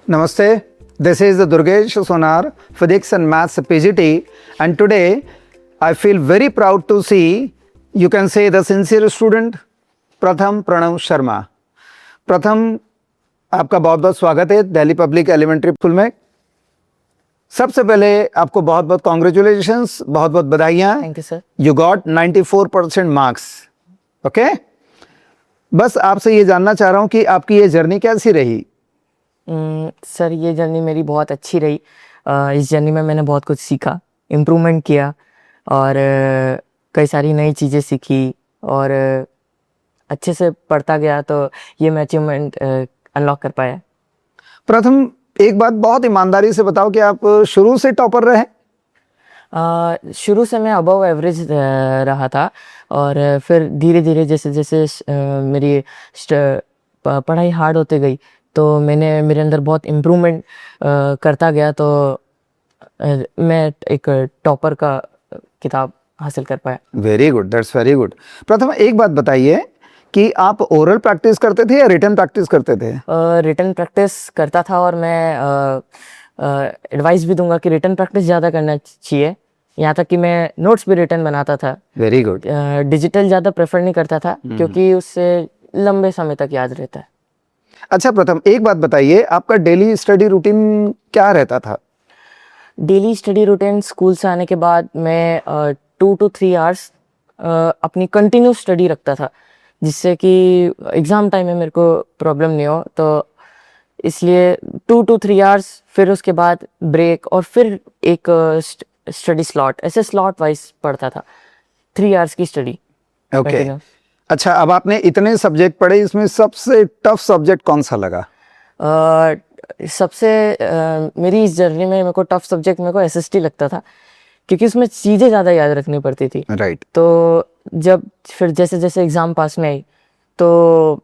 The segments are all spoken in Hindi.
Namaste. This is Durgesh Sonar, Physics and Maths PGT, and today I feel very proud to see, you can say, the sincere student प्रथम प्रणव शर्मा. प्रथम, आपका बहुत बहुत स्वागत है दिल्ली पब्लिक एलिमेंट्री स्कूल में. सबसे पहले आपको बहुत बहुत कॉन्ग्रेचुलेशंस, बहुत बहुत बधाइयाँ. Thank you sir. You got 94% marks. Okay, बस आपसे ये जानना चाह रहा हूँ कि आपकी ये जर्नी कैसी रही. सर ये जर्नी मेरी बहुत अच्छी रही. इस जर्नी में मैंने बहुत कुछ सीखा, इम्प्रूवमेंट किया और कई सारी नई चीज़ें सीखी और अच्छे से पढ़ता गया, तो ये मैं अचीवमेंट अनलॉक कर पाया. प्रथम, एक बात बहुत ईमानदारी से बताओ कि आप शुरू से टॉपर रहे. शुरू से मैं अबव एवरेज रहा था और फिर धीरे धीरे जैसे जैसे मेरी पढ़ाई हार्ड होते गई तो मेरे अंदर बहुत इम्प्रूवमेंट करता गया, तो मैं एक टॉपर का किताब हासिल कर पाया. Very good, that's very good. प्रथम, एक बात बताइए कि आप ओरल प्रैक्टिस करते थे या रिटन प्रैक्टिस करते थे. रिटन प्रैक्टिस करता था और मैं एडवाइस भी दूंगा कि रिटन प्रैक्टिस ज़्यादा करना चाहिए. यहाँ तक कि मैं नोट्स भी रिटन बनाता था. Very good. डिजिटल ज़्यादा प्रेफर नहीं करता था क्योंकि उससे लंबे समय तक याद रहता है. अच्छा प्रथम, एक बात बताइए, आपका डेली स्टडी रूटीन क्या रहता था. डेली स्टडी रूटीन स्कूल से आने के बाद मैं 2 to 3 आवर्स अपनी कंटिन्यूस स्टडी रखता था, जिससे कि एग्ज़ाम टाइम में मेरे को प्रॉब्लम नहीं हो. तो इसलिए 2 to 3 आवर्स, फिर उसके बाद ब्रेक और फिर एक स्टडी स्लॉट, ऐसे स्लॉट वाइज पढ़ता था. 3 आवर्स की स्टडी. ओके. अच्छा, अब आपने इतने सब्जेक्ट पढ़े, इसमें सबसे टफ सब्जेक्ट कौन सा लगा. सबसे मेरी इस जर्नी में मेरे को टफ सब्जेक्ट मेरे को एसएसटी लगता था, क्योंकि उसमें चीज़ें ज़्यादा याद रखनी पड़ती थी. राइट. तो जब फिर जैसे जैसे एग्ज़ाम पास में आई, तो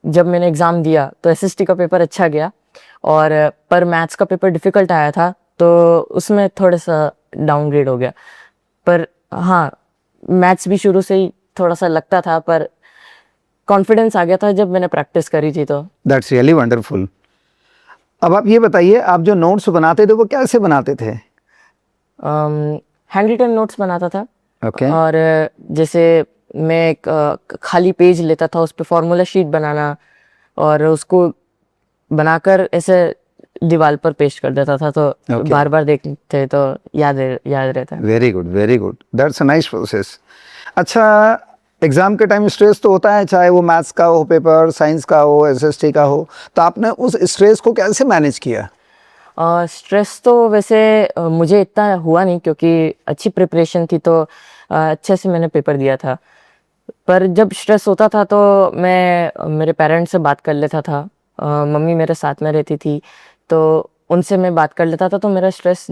जब मैंने एग्ज़ाम दिया तो एसएसटी का पेपर अच्छा गया, और पर मैथ्स का पेपर डिफ़िकल्ट आया था, तो उसमें थोड़ा सा डाउनग्रेड हो गया. पर हाँ, मैथ्स भी शुरू से ही थोड़ा सा लगता था, पर कॉन्फिडेंस आ गया था जब मैंने प्रैक्टिस करी थी. तो दैट्स रियली वंडरफुल. अब आप ये बताइए, आप जो नोट्स बनाते थे वो कैसे बनाते थे. हैंड रिटन नोट्स बनाता था. ओके. और जैसे मैं एक खाली पेज लेता था, उस पर फॉर्मूला शीट बनाना और उसको बनाकर ऐसे दीवार पर पेस्ट कर देता था, तो बार बार देखते तो याद रहता है. Very good, very good. That's a nice process. अच्छा, एग्जाम के टाइम स्ट्रेस तो होता है, चाहे वो मैथ्स का हो पेपर, साइंस का हो, एसएसटी का हो, तो आपने उस स्ट्रेस को कैसे मैनेज किया. स्ट्रेस तो वैसे मुझे इतना हुआ नहीं, क्योंकि अच्छी प्रिपरेशन थी, तो अच्छे से मैंने पेपर दिया था. पर जब स्ट्रेस होता था तो मैं मेरे पेरेंट्स से बात कर लेता था. मम्मी मेरे साथ में रहती थी, तो उनसे मैं बात कर लेता था, तो मेरा स्ट्रेस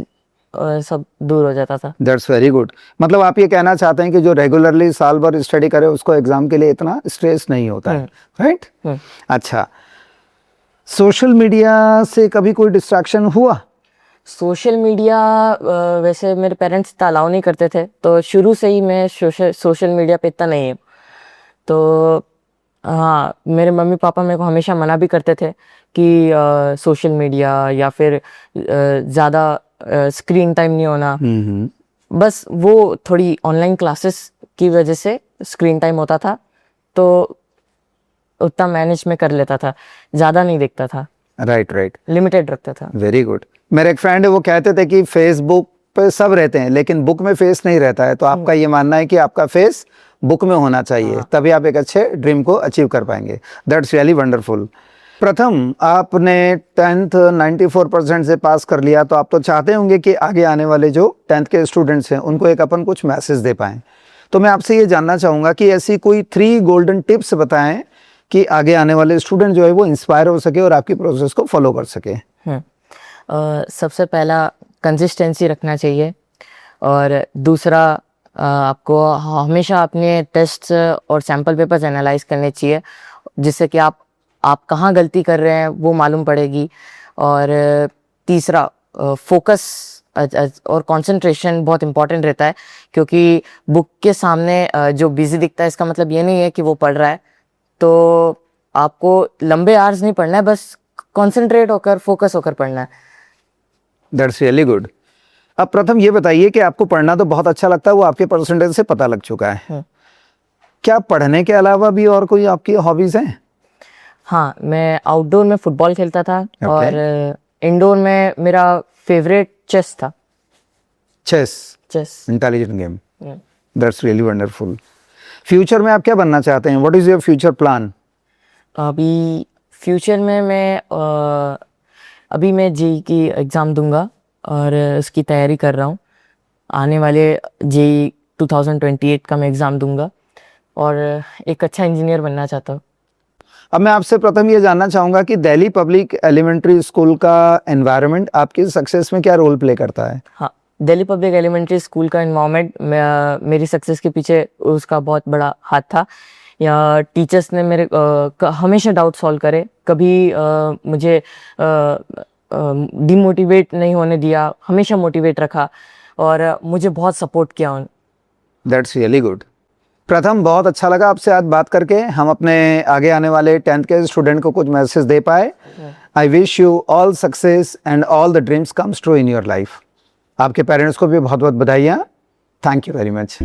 सब दूर हो जाता था. That's very good. मतलब आप ये कहना चाहते हैं कि जो रेगुलरली साल भर स्टडी करे उसको एग्जाम के लिए इतना स्ट्रेस नहीं होता है. राइट. अच्छा, सोशल मीडिया से कभी कोई डिस्ट्रैक्शन हुआ. सोशल मीडिया वैसे मेरे पेरेंट्स इतना अलाउ नहीं करते थे, तो शुरू से ही मैं सोशल मीडिया पे इतना नहीं है. तो हाँ, मेरे मम्मी पापा मेरे को हमेशा मना भी करते थे कि सोशल मीडिया या फिर ज़्यादा स्क्रीन टाइम नहीं होना. बस वो थोड़ी ऑनलाइन क्लासेस की वजह से स्क्रीन टाइम होता था, तो उतना मैनेज में कर लेता था, ज़्यादा नहीं देखता था. Right, right. लिमिटेड रखता था. Very good. मेरे एक फ्रेंड है, वो कहते थे कि फेसबुक पे सब रहते हैं लेकिन बुक में फेस नहीं रहता है. तो आपका ये मानना है कि आपका फेस बुक में होना चाहिए, तभी आप एक अच्छे ड्रीम को अचीव कर पाएंगे. That's really wonderful. प्रथम, आपने 10th 94% से पास कर लिया, तो आप तो चाहते होंगे कि आगे आने वाले जो 10th के स्टूडेंट्स हैं उनको एक अपन कुछ मैसेज दे पाएँ. तो मैं आपसे ये जानना चाहूँगा कि ऐसी कोई 3 गोल्डन टिप्स बताएं कि आगे आने वाले स्टूडेंट जो है वो इंस्पायर हो सके और आपकी प्रोसेस को फॉलो कर सके. सबसे पहला कंसिस्टेंसी रखना चाहिए, और दूसरा आपको हमेशा अपने टेस्ट और सैम्पल पेपर्स एनालाइज करने चाहिए, जिससे कि आप कहाँ गलती कर रहे हैं वो मालूम पड़ेगी. और तीसरा फोकस और कंसंट्रेशन बहुत इंपॉर्टेंट रहता है, क्योंकि बुक के सामने जो बिजी दिखता है इसका मतलब ये नहीं है कि वो पढ़ रहा है. तो आपको लंबे आवर्स नहीं पढ़ना है, बस कंसंट्रेट होकर फोकस होकर पढ़ना है। That's really good. अब प्रथम ये बताइए कि आपको पढ़ना तो बहुत अच्छा लगता है, वो आपके परसेंटेज से पता लग चुका है। क्या पढ़ने के अलावा भी और कोई आपकी हॉबीज हैं? हाँ, मैं आउटडोर में फुटबॉल खेलता था और इंडोर में मेरा फेवरेट चेस था। Chess intelligent game. That's really wonderful. Future में आप क्या बनना चाहते हैं? What is your future plan? अभी फ्यूचर में अभी मैं जेई की एग्ज़ाम दूंगा और उसकी तैयारी कर रहा हूँ। आने वाले जेई 2028 का मैं एग्ज़ाम दूंगा और एक अच्छा इंजीनियर बनना चाहता हूँ। अब मैं आपसे प्रथम ये जानना चाहूँगा कि दिल्ली पब्लिक एलिमेंट्री स्कूल का एनवायरनमेंट आपकी सक्सेस में क्या रोल प्ले करता है? हाँ, दिल्ली पब्लिक एलिमेंट्री स्कूल का एनवायरनमेंट मेरी सक्सेस के पीछे उसका बहुत बड़ा हाथ था। या टीचर्स ने मेरे हमेशा डाउट सॉल्व करे, कभी मुझे डिमोटिवेट नहीं होने दिया, हमेशा मोटिवेट रखा और मुझे बहुत सपोर्ट किया उन। That's really good. प्रथम, बहुत अच्छा लगा आपसे आज बात करके। हम अपने आगे आने वाले 10th के स्टूडेंट को कुछ मैसेज दे पाए। I wish you all success and all the dreams comes true in your life. आपके पेरेंट्स को भी बहुत बहुत बधाइयाँ। Thank you very much.